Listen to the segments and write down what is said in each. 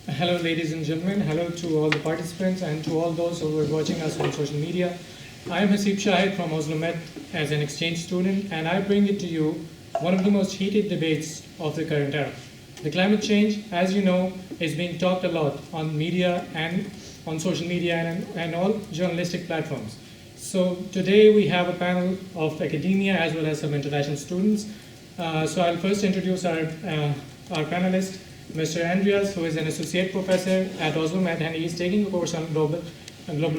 Hello, ladies and gentlemen. Hello to all the participants and to all those who are watching us on social media. I am Haseeb Shahid from OsloMet as an exchange student, and I bring it to you one of the most heated debates of the current era. The climate change, as you know, is being talked a lot on media and on social media and all journalistic platforms. So today we have a panel of academia as well as some international students. So I'll first introduce our panelist, Mr. Andreas, who is an associate professor at OsloMet, and he is taking a course on global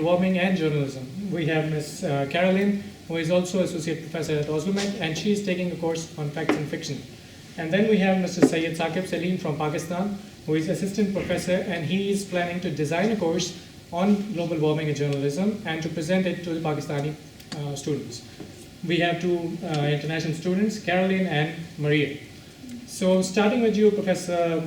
warming and journalism. We have Ms. Karoline, who is also associate professor at OsloMet, and she is taking a course on facts and fiction. And then we have Mr. Syed Saqib from Pakistan, who is assistant professor, and he is planning to design a course on global warming and journalism and to present it to the Pakistani students. We have two international students, Karoline and Maria. So starting with you, Professor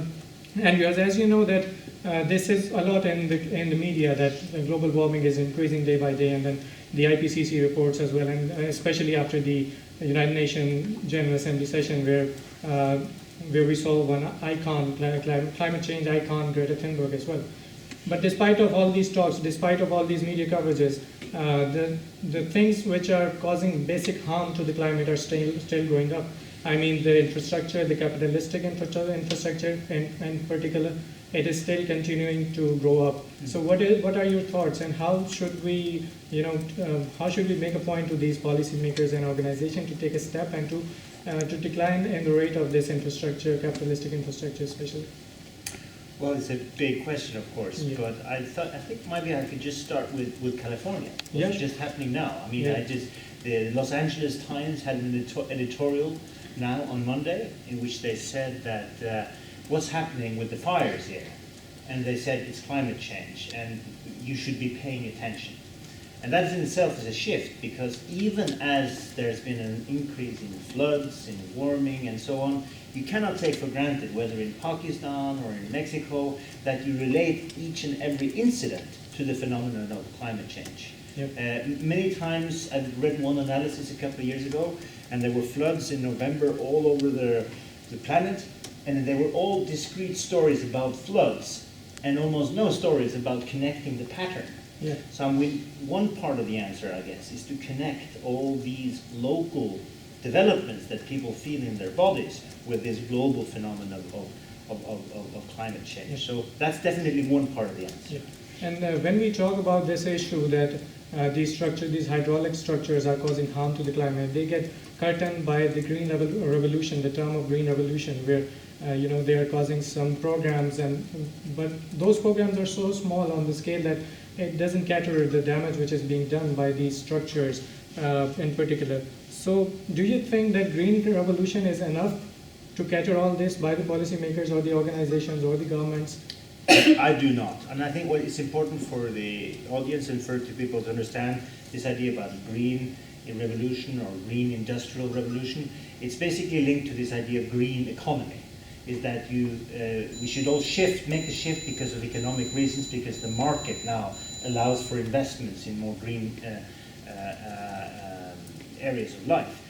Andreas, as you know that this is a lot in the media that global warming is increasing day by day, and then the IPCC reports as well, and especially after the United Nations General Assembly session where we saw one icon, climate change icon, Greta Thunberg as well. But despite of all these talks, despite of all these media coverages, the things which are causing basic harm to the climate are still going up. I mean, the infrastructure, the capitalistic infrastructure in particular, it is still continuing to grow up. So what are your thoughts, and how should we, how should we make a point to these policymakers and organizations to take a step and to decline in the rate of this infrastructure, capitalistic infrastructure especially? Well, it's a big question, of course, Yeah. but I think maybe I could just start with California, which is just happening now. I mean, the Los Angeles Times had an editorial now on Monday in which they said that what's happening with the fires here, and they said it's climate change and you should be paying attention. And that in itself is a shift, because even as there's been an increase in floods, in warming and so on, you cannot take for granted, whether in Pakistan or in Mexico, that you relate each and every incident to the phenomenon of climate change. Yep. Many times, I've read one analysis a couple of years ago, and there were floods in November all over the planet, and they were all discrete stories about floods, and almost no stories about connecting the pattern. Yeah. So one part of the answer, I guess, is to connect all these local developments that people feel in their bodies with this global phenomenon of climate change. Yeah. So that's definitely one part of the answer. Yeah. And when we talk about this issue that these hydraulic structures are causing harm to the climate, they get curtained by the green revolution, the term of green revolution, where they are causing some programs, but those programs are so small on the scale that it doesn't cater the damage which is being done by these structures in particular. So do you think that green revolution is enough to cater all this by the policymakers or the organizations or the governments? I do not. And I think what is important for the audience and for people to understand this idea about green revolution or green industrial revolution, it's basically linked to this idea of green economy. Is that we should all make the shift because of economic reasons, because the market now allows for investments in more green areas of life.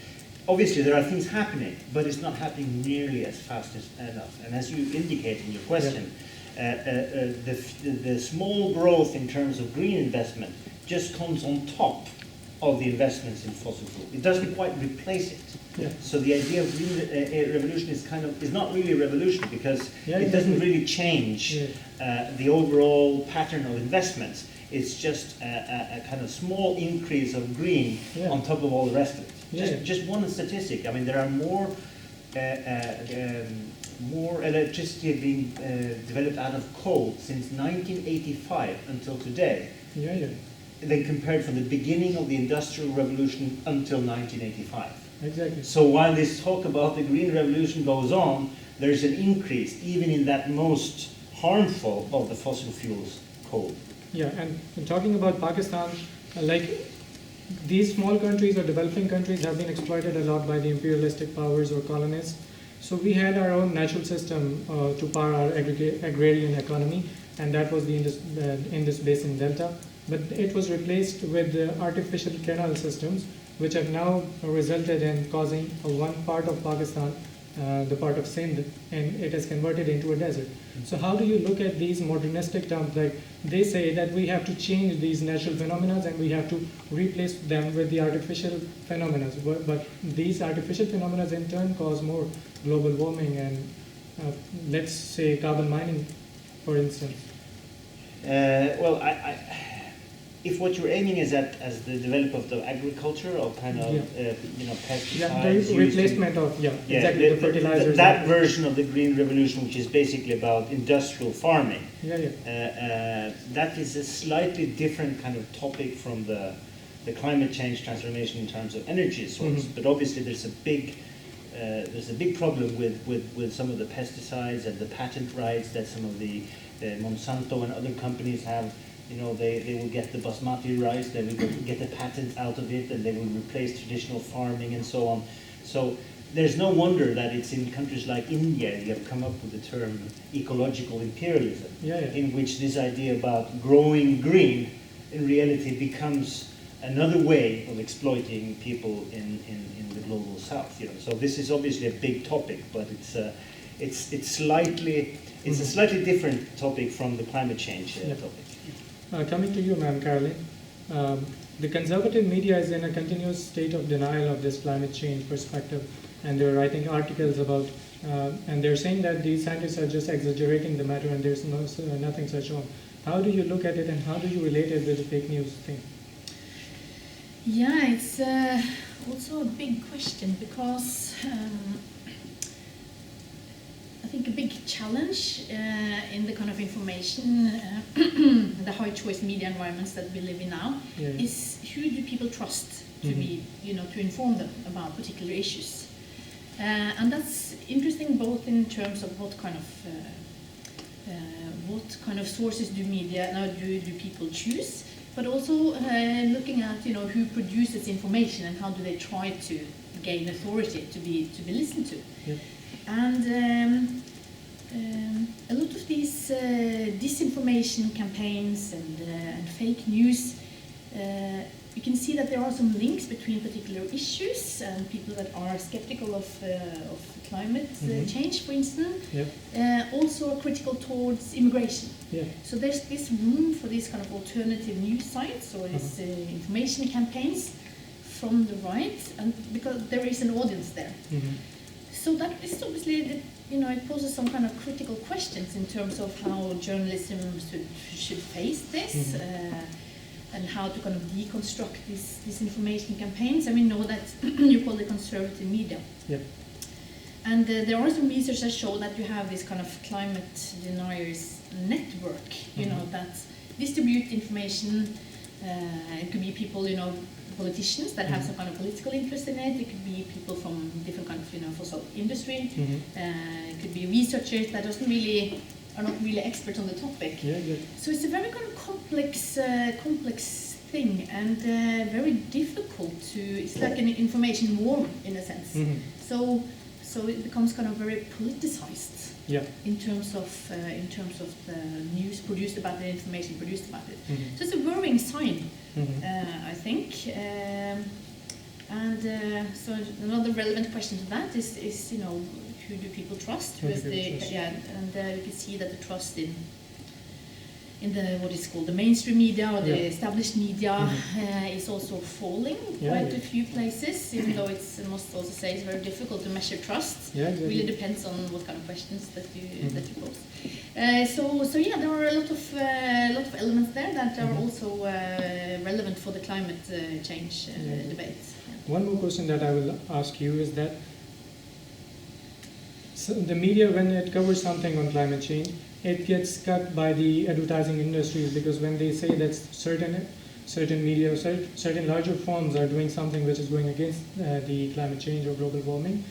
Obviously, there are things happening, but it's not happening nearly as fast enough. And as you indicate in your question, the small growth in terms of green investment just comes on top of the investments in fossil fuel. It doesn't quite replace it. Yeah. So the idea of green revolution is not really a revolution, because it doesn't really change the overall pattern of investments. It's just a kind of small increase of green on top of all the rest of it. Just one statistic. I mean, there are more electricity being developed out of coal since 1985 until today. Than compared from the beginning of the Industrial Revolution until 1985. Exactly. So while this talk about the Green Revolution goes on, there's an increase even in that most harmful of the fossil fuels, coal. Yeah, and talking about Pakistan, like these small countries or developing countries have been exploited a lot by the imperialistic powers or colonists. So we had our own natural system to power our agrarian economy, and that was the Indus Basin Delta. But it was replaced with artificial canal systems, which have now resulted in causing one part of Pakistan the part of Sindh, and it is converted into a desert. So how do you look at these modernistic terms? Like they say that we have to change these natural phenomena and we have to replace them with the artificial phenomena. But these artificial phenomena in turn cause more global warming and let's say carbon mining, for instance. Well, if what you're aiming is at as the development of agriculture or kind of pesticides, the replacement of exactly the fertilizers. That version of the green revolution, which is basically about industrial farming. That is a slightly different kind of topic from the climate change transformation in terms of energy source. But obviously, there's a big problem with some of the pesticides and the patent rights that some of the Monsanto and other companies have. They will get the basmati rice, they will get the patent out of it, and they will replace traditional farming and so on. So there's no wonder that it's in countries like India you have come up with the term ecological imperialism, in which this idea about growing green in reality becomes another way of exploiting people in the global south. So this is obviously a big topic, but it's a slightly different topic from the climate change topic. Coming to you, ma'am, Karoline, the conservative media is in a continuous state of denial of this climate change perspective, and they're writing articles about, and they're saying that these scientists are just exaggerating the matter and there's nothing such on. How do you look at it and how do you relate it with the fake news thing? Yeah, it's also a big question because I think a big challenge in the kind of information, the high choice media environments that we live in now, is who do people trust to be, to inform them about particular issues. And that's interesting both in terms of what kind of sources do people choose, but also looking at who produces information and how do they try to gain authority to be listened to. And a lot of these disinformation campaigns and fake news, you can see that there are some links between particular issues and people that are skeptical of climate change, for instance. Also critical towards immigration. So there's this room for these kind of alternative news sites or these information campaigns from the right, and because there is an audience there. So that is obviously, it poses some kind of critical questions in terms of how journalism should face this, and how to kind of deconstruct these information campaigns. And we know that you call it conservative media. And there are some research that show that you have this kind of climate deniers network, that distribute information. It could be people, politicians that have some kind of political interest in it. It could be people from different kind of fossil industry. It could be researchers that are not really experts on the topic. So it's a very kind of complex thing and very difficult to. It's like an information war in a sense. So it becomes kind of very politicized. In terms of the news produced about it, information produced about it. So it's a worrying sign, I think. So another relevant question to that is who do people trust? And you can see that the trust in the what is called the mainstream media or the established media is also falling quite a few places, even though I must also say it's very difficult to measure trust. It really depends on what kind of questions that you pose. So there are a lot of elements there that are also relevant for the climate change debate. One more question that I will ask you is that the media, when it covers something on climate change, it gets cut by the advertising industries, because when they say that certain media, certain larger firms are doing something which is going against the climate change or global warming,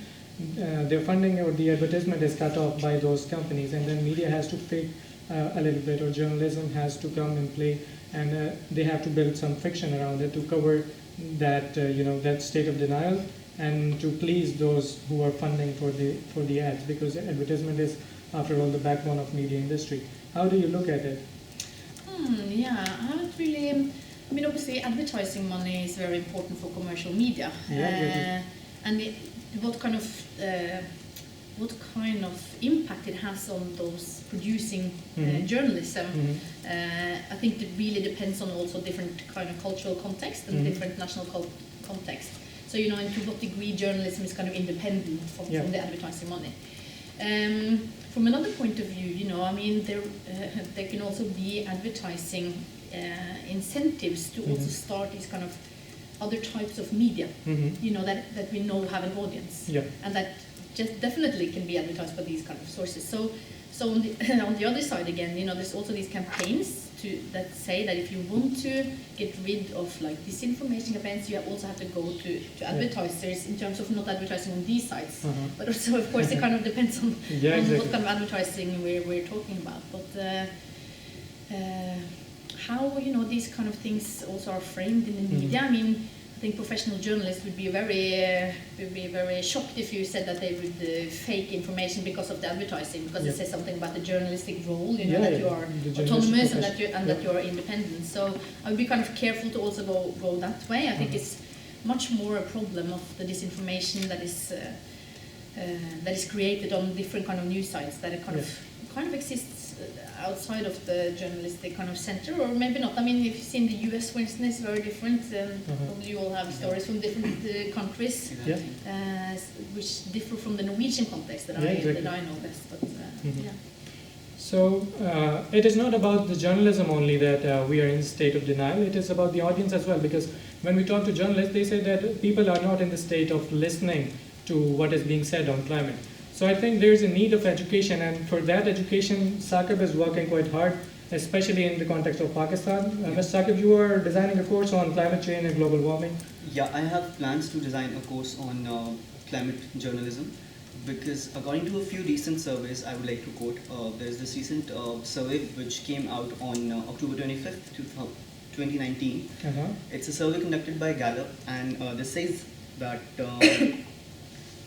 their funding or the advertisement is cut off by those companies, and then media has to fake a little bit, or journalism has to come and play, and they have to build some fiction around it to cover that that state of denial and to please those who are funding for the ads, because advertisement is, after all, the backbone of media industry. How do you look at it? I haven't really. I mean, obviously, advertising money is very important for commercial media. And what kind of what kind of impact it has on those producing journalism. I think it really depends on also different kind of cultural context and different national context. So, you know, and to what degree journalism is kind of independent from the advertising money. From another point of view, you know, I mean, there can also be advertising incentives to also start these kind of other types of media, you know, that we know have an audience, and that just definitely can be advertised by these kind of sources. So on the on the other side again, you know, there's also these campaigns that say that if you want to get rid of like disinformation campaigns, you also have to go to advertisers in terms of not advertising on these sites, but also of course it kind of depends on, exactly, what kind of advertising we're talking about. But how, you know, these kind of things also are framed in the media. I mean, I think professional journalists would be very shocked if you said that they would fake information because of the advertising, because it says something about the journalistic role, you know, that you are autonomous and that you are independent. So I would be kind of careful to also go that way. I think it's much more a problem of the disinformation that is created on different kind of news sites that it kind of exists outside of the journalistic kind of center, or maybe not. I mean, if you've seen the US, for instance, it's very different. Probably you all have stories from different countries, which differ from the Norwegian context that I know best. But So it is not about the journalism only that we are in a state of denial. It is about the audience as well, because when we talk to journalists, they say that people are not in the state of listening to what is being said on climate. So I think there is a need of education, and for that education, Saqib is working quite hard, especially in the context of Pakistan. Mr. Saqib, you are designing a course on climate change and global warming. Yeah, I have plans to design a course on climate journalism, because according to a few recent surveys, I would like to quote, there's this recent survey which came out on October 25th, 2019. It's a survey conducted by Gallup, and this says that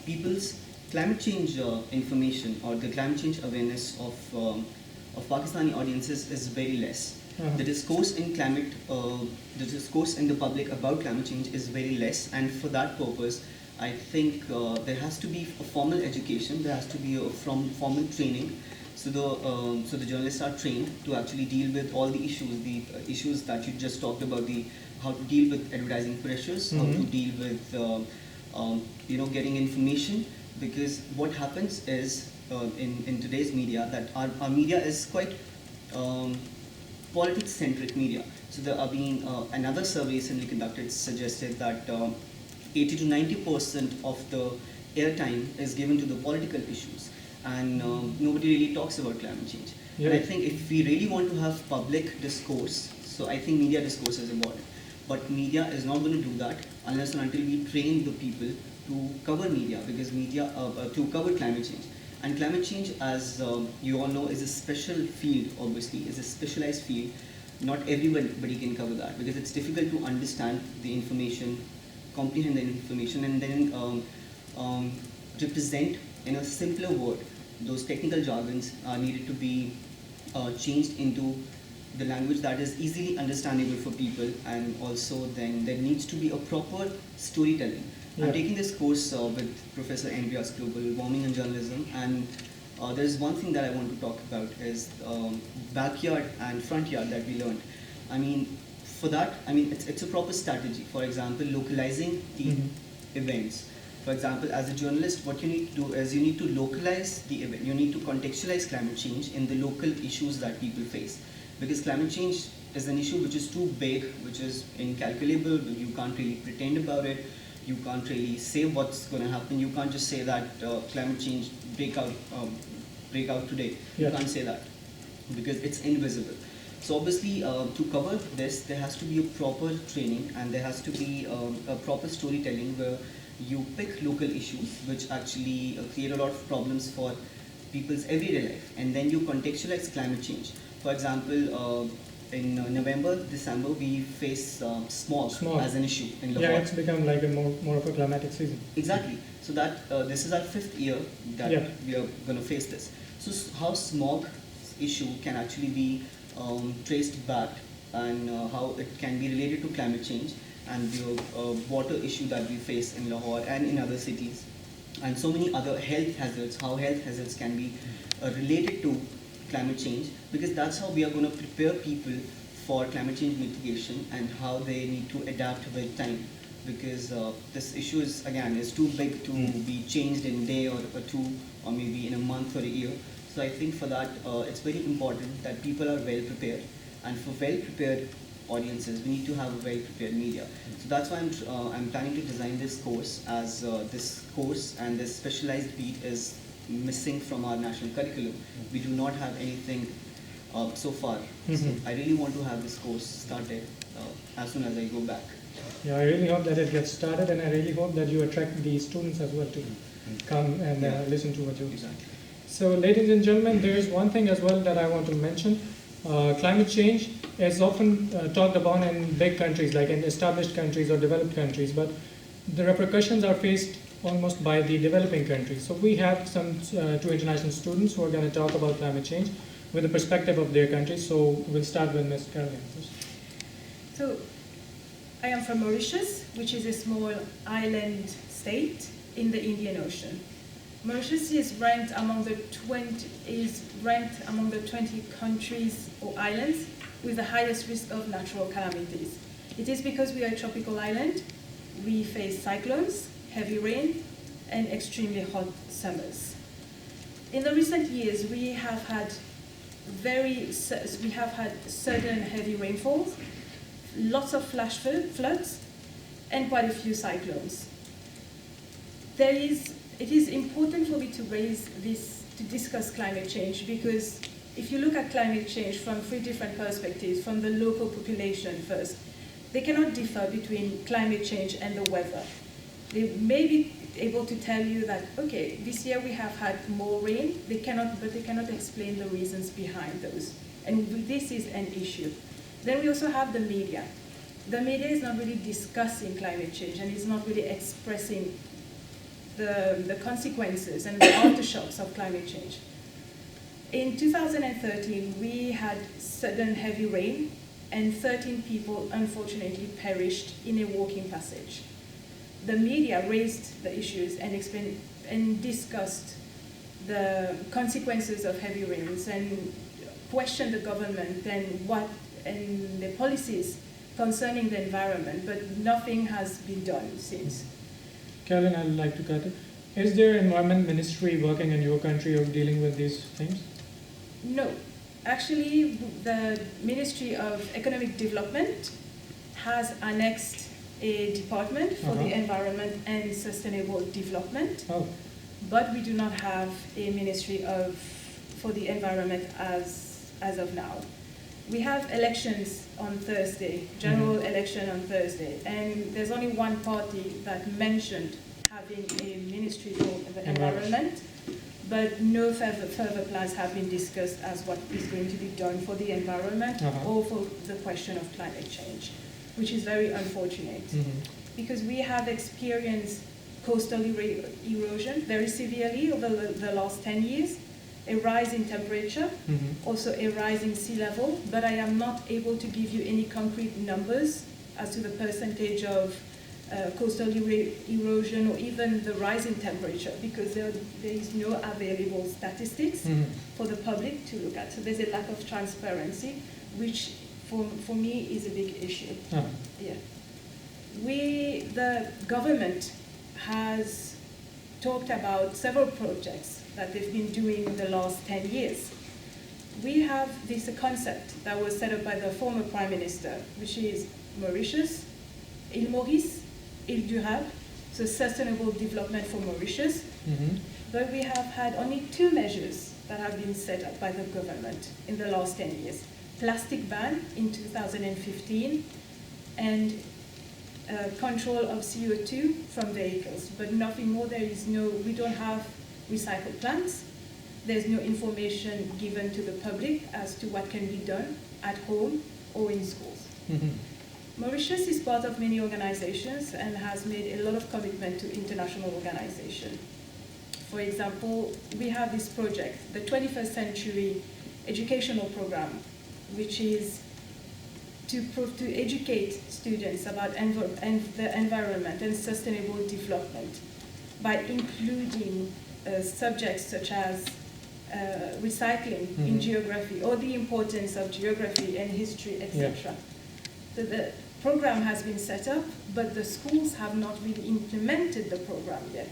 people's climate change information, or the climate change awareness of Pakistani audiences is very less. The discourse in the discourse in the public about climate change is very less, and for that purpose, I think there has to be a formal education. There has to be a formal training, so the journalists are trained to actually deal with all the issues that you just talked about, how to deal with advertising pressures, how to deal with getting information. Because what happens is in today's media, that our media is quite politics-centric media. So there are being another survey recently conducted suggested that 80 to 90% of the airtime is given to the political issues, and nobody really talks about climate change. And I think if we really want to have public discourse, so I think media discourse is important. But media is not going to do that unless and until we train the people to cover media, because media to cover climate change. And climate change, as you all know, is a special field. Obviously, is a specialized field. Not everybody can cover that, because it's difficult to understand the information, comprehend the information, and then represent in a simpler word. Those technical jargons are needed to be changed into the language that is easily understandable for people, and also then there needs to be a proper storytelling. I'm taking this course with Professor Andreas, Global Warming and Journalism, and there's one thing that I want to talk about is backyard and front yard that we learned. I mean, for that, I mean, it's a proper strategy. For example, localizing the events. For example, as a journalist, what you need to do is you need to localize the event. You need to contextualize climate change in the local issues that people face. Because climate change is an issue which is too big, which is incalculable. You can't really pretend about it. You can't really say what's going to happen. You can't just say that climate change break out today. You can't say that, because it's invisible. So obviously, to cover this, there has to be a proper training, and there has to be a proper storytelling where you pick local issues which actually create a lot of problems for people's everyday life, and then you contextualize climate change. For example, in November, December, we face smog as an issue in Lahore. Yeah, it's become like a more of a climatic season. Exactly. So that this is our 5th year that we are going to face this. So how smog issue can actually be traced back, and how it can be related to climate change and the water issue that we face in Lahore and in other cities. and so many other health hazards, how health hazards can be related to climate change, because that's how we are going to prepare people for climate change mitigation and how they need to adapt with time. Because this issue is, again, is too big to be changed in a day or two, or maybe in a month or a year. So I think for that, it's very important that people are well prepared, and for well prepared audiences, we need to have a well prepared media. So that's why I'm planning to design this course, as this course and this specialized beat is missing from our national curriculum. We do not have anything so far. So I really want to have this course started as soon as I go back. Yeah, I really hope that it gets started, and I really hope that you attract the students as well to come and listen to what you're saying. So, ladies and gentlemen, there is one thing as well that I want to mention. Climate change is often talked about in big countries, like in established countries or developed countries, but the repercussions are faced almost by the developing countries. So we have some two international students who are going to talk about climate change with the perspective of their country. So we'll start with Ms. Karoline. So I am from Mauritius, which is a small island state in the Indian Ocean. Mauritius is ranked among the 20 countries or islands with the highest risk of natural calamities. It is because we are a tropical island. We face cyclones, heavy rain, and extremely hot summers. In the recent years, we have had sudden heavy rainfalls, lots of flash floods, and quite a few cyclones. It is important for me to raise this, to discuss climate change, because if you look at climate change from three different perspectives, from the local population first, they cannot differ between climate change and the weather. They may be able to tell you that, okay, this year we have had more rain, but they cannot explain the reasons behind those. And this is an issue. Then we also have the media. The media is not really discussing climate change, and is not really expressing the consequences and the aftershocks of climate change. In 2013, we had sudden heavy rain, and 13 people unfortunately perished in a walking passage. The media raised the issues and explained and discussed the consequences of heavy rains and questioned the government and the policies concerning the environment, but nothing has been done since. Karoline, I'd like to cut it. Is there an environment ministry working in your country or dealing with these things? No. Actually, the Ministry of Economic Development has annexed a department for the environment and sustainable development, but we do not have a ministry for the environment as of now. We have elections on Thursday, general election on Thursday, and there's only one party that mentioned having a ministry for the environment, but no further plans have been discussed as what is going to be done for the environment or for the question of climate change, which is very unfortunate, because we have experienced coastal erosion very severely over the last 10 years, a rise in temperature, also a rise in sea level, but I am not able to give you any concrete numbers as to the percentage of coastal erosion or even the rise in temperature, because there is no available statistics for the public to look at. So there's a lack of transparency, which for me is a big issue. Yeah. The government has talked about several projects that they've been doing in the last 10 years. We have this concept that was set up by the former Prime Minister, which is Mauritius, Île Maurice, Île Durable, so sustainable development for Mauritius. But we have had only 2 measures that have been set up by the government in the last 10 years. Plastic ban in 2015 and control of CO2 from vehicles, but nothing more. We don't have recycle plants. There's no information given to the public as to what can be done at home or in schools. Mauritius is part of many organizations and has made a lot of commitment to international organization. For example, we have this project, the 21st Century Educational Program, which is to educate students about the environment and sustainable development. by including subjects such as recycling in geography, or the importance of geography and history, etc. So the program has been set up, but the schools have not really implemented the program yet.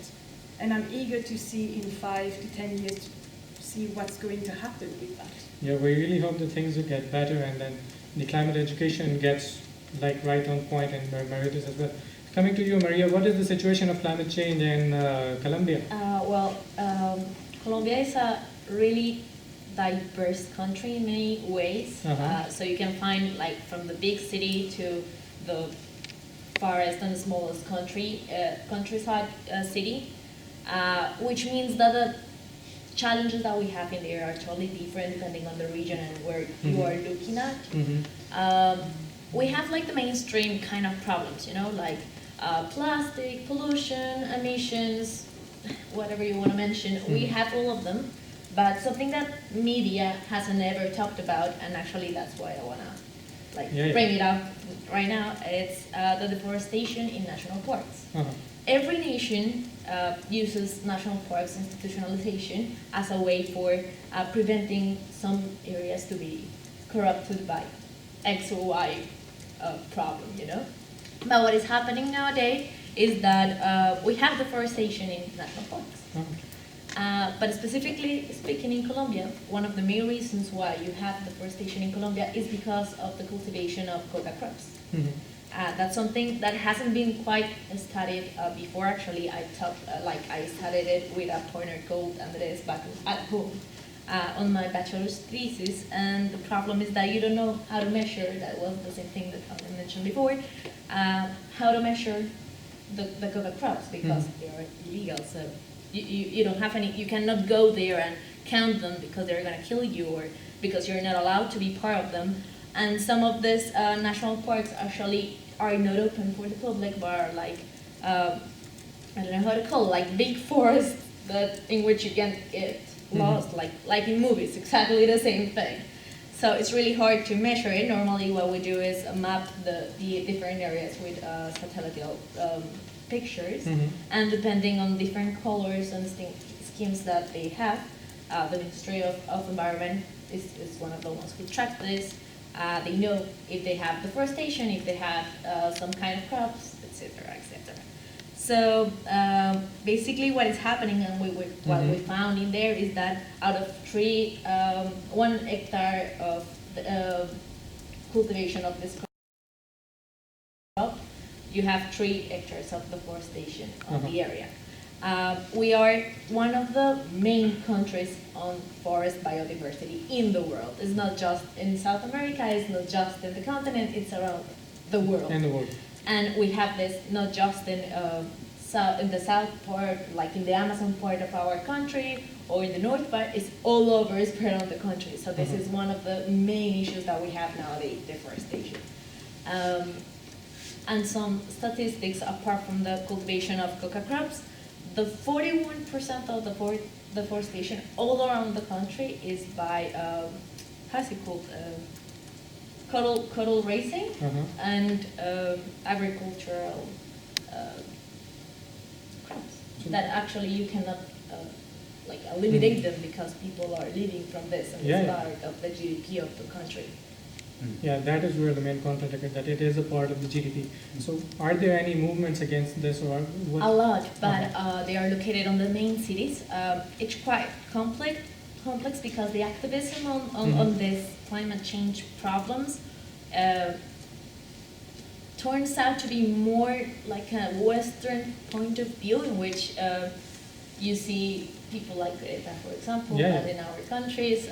And I'm eager to see in 5 to 10 years to see what's going to happen with that. Yeah, we really hope that things will get better, and then the climate education gets like right on point, and Maria's as well. Coming to you, Maria, what is the situation of climate change in Colombia? Colombia is a really diverse country in many ways. So you can find, like, from the big city to the farthest and smallest countryside city, which means that the challenges that we have in there are totally different depending on the region and where you are looking at. We have like the mainstream kind of problems, you know, like plastic, pollution, emissions, whatever you want to mention. We have all of them, but something that media hasn't ever talked about, and actually that's why I want to bring it up right now, it's the deforestation in national parks. Every nation uses national parks institutionalization as a way for preventing some areas to be corrupted by X or Y problem, you know? But what is happening nowadays is that we have deforestation in national parks. But specifically speaking in Colombia, one of the main reasons why you have deforestation in Colombia is because of the cultivation of coca crops. That's something that hasn't been quite studied before. Actually, I studied it with a partner called Andreas back at home on my bachelor's thesis, and the problem is that you don't know how to measure. That was the same thing that I mentioned before. How to measure the coca crops, because they are illegal. So you don't have any. You cannot go there and count them because they're gonna kill you, or because you're not allowed to be part of them. And some of these national parks actually are not open for the public, but are like, I don't know how to call it, like big forests in which you can get lost, like in movies, exactly the same thing. So it's really hard to measure it. Normally what we do is map the different areas with satellite pictures, and depending on different colors and schemes that they have, the Ministry of Environment is one of the ones who track this. They know if they have deforestation, if they have some kind of crops, etc., etc. So basically, what is happening, and what we found in there is that out of 1 hectare of cultivation of this crop, you have 3 hectares of deforestation on the area. We are one of the main countries on forest biodiversity in the world. It's not just in South America, it's not just in the continent, it's around the world. And we have this not just in the south part, like in the Amazon part of our country, or in the north part, it's all over, it's spread on the country. So this is one of the main issues that we have nowadays, deforestation. And some statistics apart from the cultivation of coca crops, the 41% of the deforestation all around the country is by, how's it called, cattle raising and agricultural crops. That actually you cannot eliminate them because people are living from this, and it's part of the GDP of the country. Yeah, that is where the main conflict is, that it is a part of the GDP. So are there any movements against this, or what? A lot, but they are located on the main cities. It's quite complex because the activism on this climate change problems turns out to be more like a Western point of view, in which you see people like Greta, for example, in our countries.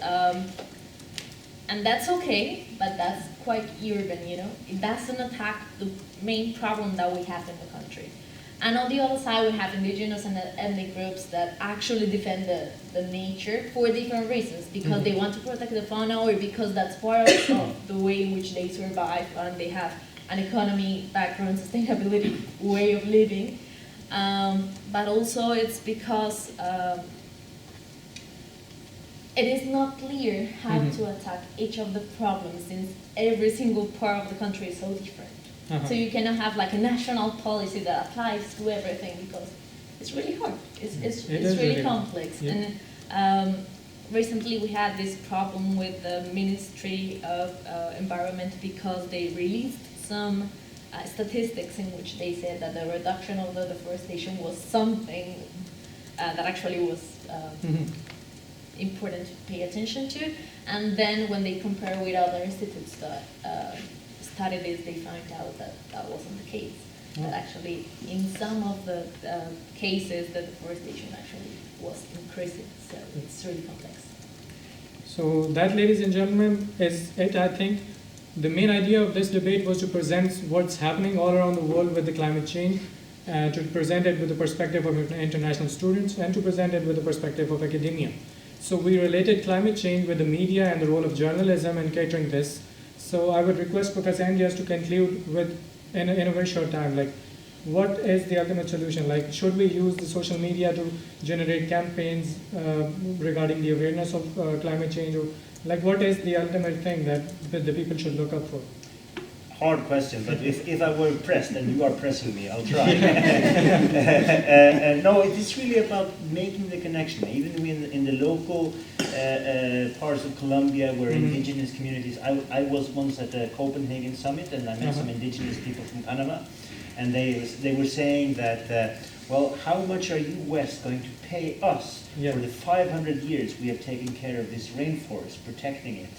And that's okay, but that's quite urban, you know? It doesn't attack the main problem that we have in the country. And on the other side, we have indigenous and ethnic groups that actually defend the nature for different reasons, because they want to protect the fauna, or because that's part of the way in which they survive, and they have an economy, background, sustainability, way of living. But also it's because it is not clear how to attack each of the problems, since every single part of the country is so different. So you cannot have like a national policy that applies to everything, because it's really hard. It's is really really complex. Yeah. And recently we had this problem with the Ministry of Environment because they released some statistics in which they said that the reduction of the deforestation was something that actually was important to pay attention to. And then when they compare with other institutes that studied this, they found out that that wasn't the case. That actually, in some of the cases, the deforestation actually was increasing. So it's really complex. So that, ladies and gentlemen, is it. I think the main idea of this debate was to present what's happening all around the world with the climate change, to present it with the perspective of international students, and to present it with the perspective of academia. So we related climate change with the media and the role of journalism in catering this. So I would request Professor Andreas to conclude with, in a very short time, like, what is the ultimate solution? Like, should we use the social media to generate campaigns regarding the awareness of climate change? Or, like, what is the ultimate thing that the people should look up for? Hard question, but if I were pressed, and you are pressing me, I'll try. No, it is really about making the connection. Even in the local parts of Colombia where indigenous communities, I was once at the Copenhagen summit and I met some indigenous people from Panama, and they were saying that, well, how much are you West going to pay us for the 500 years we have taken care of this rainforest, protecting it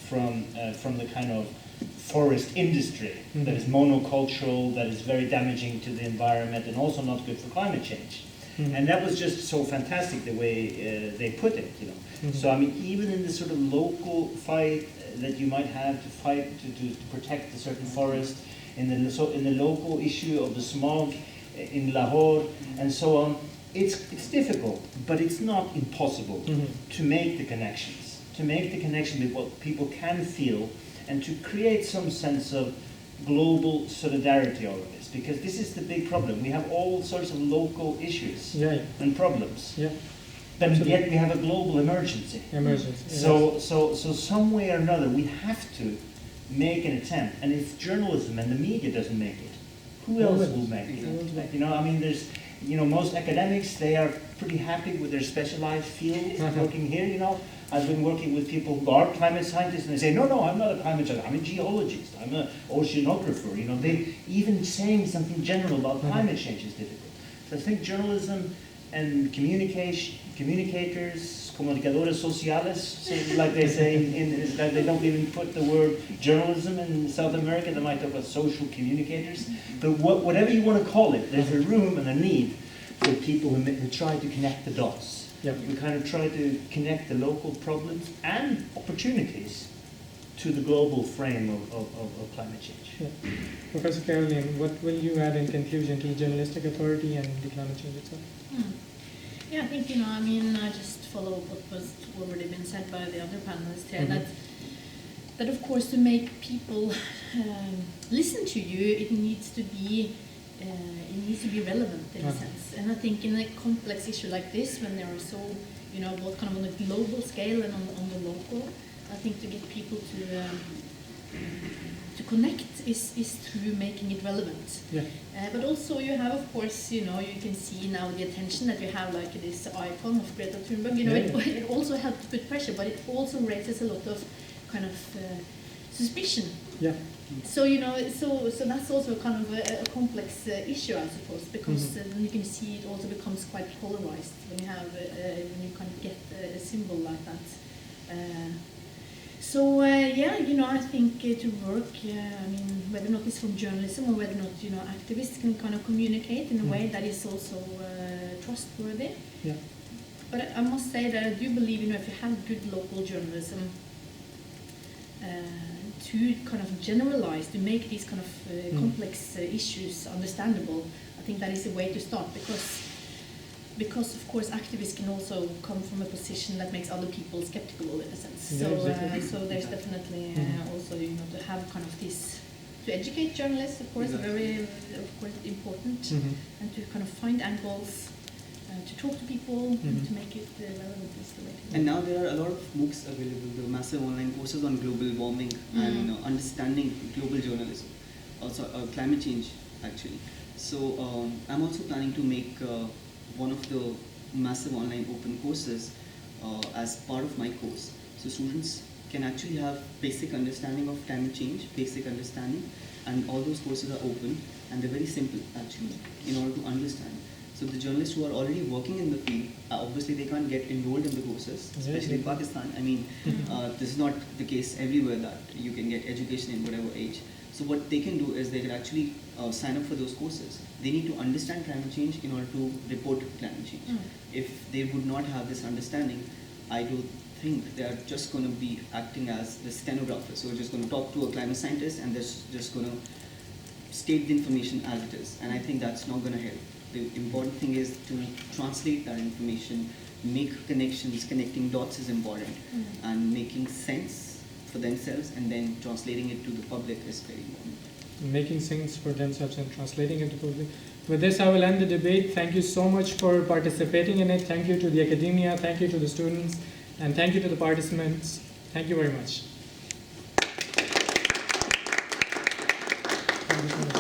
from the kind of forest industry that is monocultural, that is very damaging to the environment and also not good for climate change. And that was just so fantastic the way they put it, you know. So I mean, even in the sort of local fight that you might have to fight to protect a certain forest, in the local issue of the smog in Lahore and so on, it's difficult, but it's not impossible to make the connections, with what people can feel, and to create some sense of global solidarity over this, because this is the big problem. We have all sorts of local issues and problems, but yet we have a global emergency. So some way or another, we have to make an attempt. And if journalism and the media doesn't make it, who else will make it? You know, I mean, there's, you know, most academics, they are pretty happy with their specialized field working here, you know. I've been working with people who are climate scientists, and they say, no, I'm not a climate scientist, I'm a geologist, I'm an oceanographer. You know, they even saying something general about climate change is difficult. So I think journalism and communicators, comunicadores sociales, so like they say like they don't even put the word journalism in South America, they might talk about social communicators. But whatever you want to call it, there's a room and a need for people who try to connect the dots. We kind of try to connect the local problems and opportunities to the global frame of climate change. Professor Karoline, what will you add in conclusion to the journalistic authority and the climate change itself? Yeah, I think, you know, I mean, I just follow what was already been said by the other panelists here, that of course to make people listen to you, it needs to be relevant in a sense. And I think in a complex issue like this, when there are so, you know, both kind of on a global scale and on the local, I think to get people to connect is through making it relevant. But also you have, of course, you know, you can see now the attention that you have, like this icon of Greta Thunberg. You know, it also helps to put pressure, but it also raises a lot of kind of suspicion. So, you know, so that's also kind of a complex issue, I suppose, because you can see it also becomes quite polarized when you have when you kind of get a symbol like that. Yeah, you know, I think to work, I mean, whether or not it's from journalism or whether or not, you know, activists can kind of communicate in a way that is also trustworthy. But I must say that I do believe, you know, if you have good local journalism, to kind of generalize, to make these kind of complex issues understandable, I think that is a way to start, because of course activists can also come from a position that makes other people skeptical in a sense. So there's definitely also, you know, to have kind of this, to educate journalists, of course, very important, and to kind of find angles, to talk to people, and to make it relevant is the way to do. And now there are a lot of MOOCs available, the massive online courses on global warming and understanding global journalism, also climate change actually. So I'm also planning to make one of the massive online open courses as part of my course. So students can actually have basic understanding of climate change, basic understanding, and all those courses are open and they're very simple actually in order to understand. So the journalists who are already working in the field, obviously they can't get enrolled in the courses, especially in Pakistan. I mean, this is not the case everywhere that you can get education in whatever age. So what they can do is they can actually sign up for those courses. They need to understand climate change in order to report climate change. If they would not have this understanding, I do think they are just going to be acting as the stenographers. So we're just going to talk to a climate scientist and they're just going to state the information as it is. And I think that's not going to help. The important thing is to translate that information, make connections, connecting dots is important, and making sense for themselves and then translating it to the public is very important. Making sense for themselves and translating it to public. With this, I will end the debate. Thank you so much for participating in it. Thank you to the academia, thank you to the students, and thank you to the participants. Thank you very much. Thank you so much.